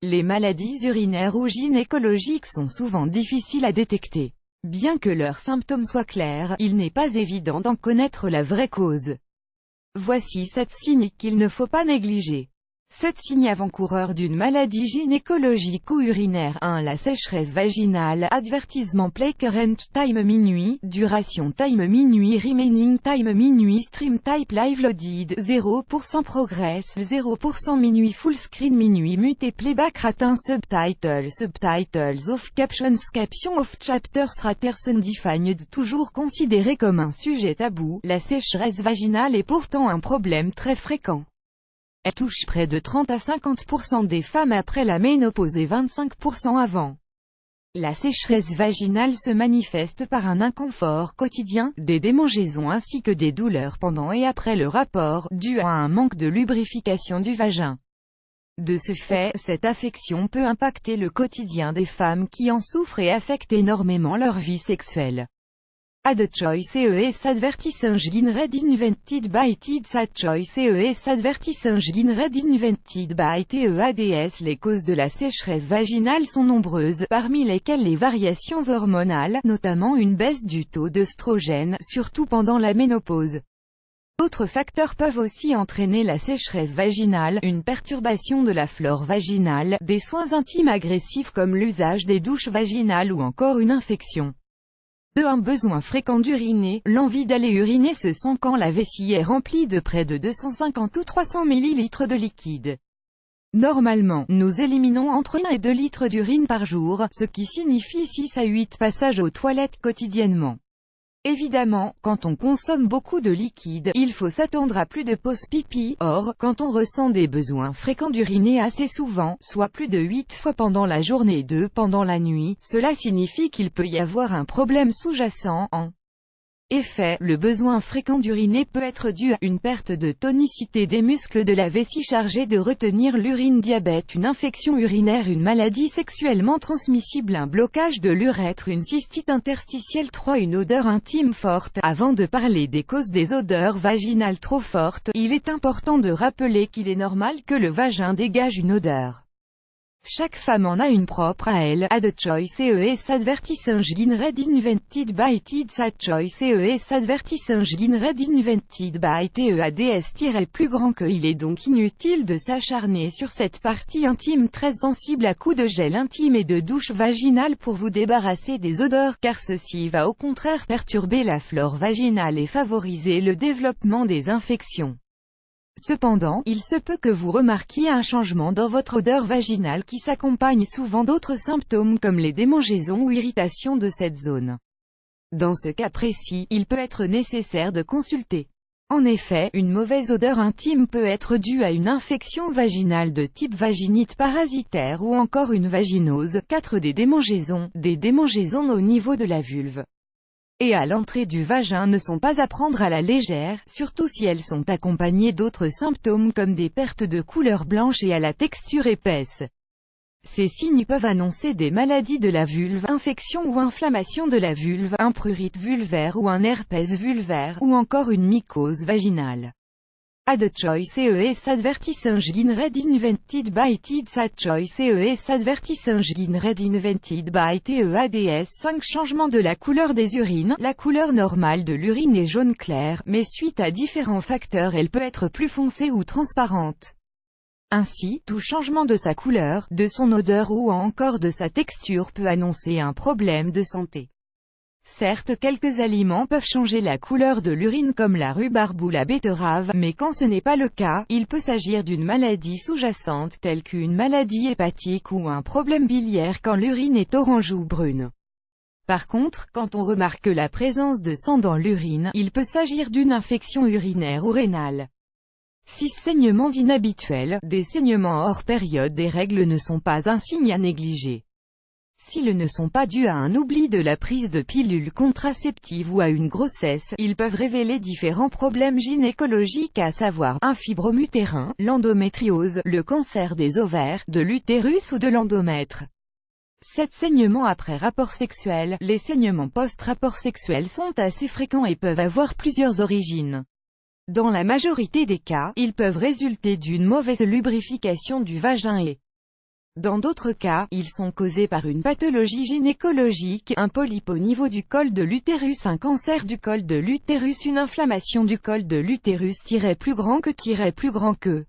Les maladies urinaires ou gynécologiques sont souvent difficiles à détecter. Bien que leurs symptômes soient clairs, il n'est pas évident d'en connaître la vraie cause. Voici 7 signes qu'il ne faut pas négliger. 7 signes avant-coureurs d'une maladie gynécologique ou urinaire. 1. La sécheresse vaginale. Advertisement: play current time minuit, duration time minuit, remaining time minuit, stream type live loaded, 0% progress, 0% minuit, full screen minuit, mute playback ratin, subtitles off, captions off, chapters raters undefined. Toujours considéré comme un sujet tabou, la sécheresse vaginale est pourtant un problème très fréquent. Elle touche près de 30 à 50% des femmes après la ménopause et 25% avant. La sécheresse vaginale se manifeste par un inconfort quotidien, des démangeaisons ainsi que des douleurs pendant et après le rapport, dû à un manque de lubrification du vagin. De ce fait, cette affection peut impacter le quotidien des femmes qui en souffrent et affecte énormément leur vie sexuelle. Ad choice ES advertising red invented by TEDS. Ad choice ES advertising red invented by TEADS. Les causes de la sécheresse vaginale sont nombreuses, parmi lesquelles les variations hormonales, notamment une baisse du taux d'œstrogène, surtout pendant la ménopause. D'autres facteurs peuvent aussi entraîner la sécheresse vaginale, une perturbation de la flore vaginale, des soins intimes agressifs comme l'usage des douches vaginales ou encore une infection. 2. Un besoin fréquent d'uriner. L'envie d'aller uriner se sent quand la vessie est remplie de près de 250 ou 300 ml de liquide. Normalement, nous éliminons entre 1 et 2 litres d'urine par jour, ce qui signifie 6 à 8 passages aux toilettes quotidiennement. Évidemment, quand on consomme beaucoup de liquide, il faut s'attendre à plus de pauses pipi. Or, quand on ressent des besoins fréquents d'uriner assez souvent, soit plus de 8 fois pendant la journée et 2 pendant la nuit, cela signifie qu'il peut y avoir un problème sous-jacent. En effet, le besoin fréquent d'uriner peut être dû à une perte de tonicité des muscles de la vessie chargés de retenir l'urine, diabète, une infection urinaire, une maladie sexuellement transmissible, un blocage de l'urètre, une cystite interstitielle. 3. Une odeur intime forte. Avant de parler des causes des odeurs vaginales trop fortes, il est important de rappeler qu'il est normal que le vagin dégage une odeur. Chaque femme en a une propre à elle. Ad choice ES advertising red invented by TEDS. Ad choice ES advertising red invented by TEADS. Plus grand que. Il est donc inutile de s'acharner sur cette partie intime très sensible à coups de gel intime et de douche vaginale pour vous débarrasser des odeurs, car ceci va au contraire perturber la flore vaginale et favoriser le développement des infections. Cependant, il se peut que vous remarquiez un changement dans votre odeur vaginale qui s'accompagne souvent d'autres symptômes comme les démangeaisons ou irritations de cette zone. Dans ce cas précis, il peut être nécessaire de consulter. En effet, une mauvaise odeur intime peut être due à une infection vaginale de type vaginite parasitaire ou encore une vaginose. 4. Des démangeaisons au niveau de la vulve et à l'entrée du vagin ne sont pas à prendre à la légère, surtout si elles sont accompagnées d'autres symptômes comme des pertes de couleur blanche et à la texture épaisse. Ces signes peuvent annoncer des maladies de la vulve, infection ou inflammation de la vulve, un prurite vulvaire ou un herpès vulvaire, ou encore une mycose vaginale. Ad choice ES advertising red invented by TEDS. Ad choice ES advertising red invented by TEADS. 5. Changement de la couleur des urines. La couleur normale de l'urine est jaune clair, mais suite à différents facteurs elle peut être plus foncée ou transparente. Ainsi, tout changement de sa couleur, de son odeur ou encore de sa texture peut annoncer un problème de santé. Certes, quelques aliments peuvent changer la couleur de l'urine comme la rhubarbe ou la betterave, mais quand ce n'est pas le cas, il peut s'agir d'une maladie sous-jacente telle qu'une maladie hépatique ou un problème biliaire quand l'urine est orange ou brune. Par contre, quand on remarque la présence de sang dans l'urine, il peut s'agir d'une infection urinaire ou rénale. 6. Saignements inhabituels. Des saignements hors période des règles ne sont pas un signe à négliger. S'ils ne sont pas dus à un oubli de la prise de pilules contraceptives ou à une grossesse, ils peuvent révéler différents problèmes gynécologiques à savoir, un fibrome utérin, l'endométriose, le cancer des ovaires, de l'utérus ou de l'endomètre. 7. Saignements après rapport sexuel. Les saignements post-rapport sexuel sont assez fréquents et peuvent avoir plusieurs origines. Dans la majorité des cas, ils peuvent résulter d'une mauvaise lubrification du vagin et Dans d'autres cas, ils sont causés par une pathologie gynécologique, un polype au niveau du col de l'utérus, un cancer du col de l'utérus, une inflammation du col de l'utérus plus grand que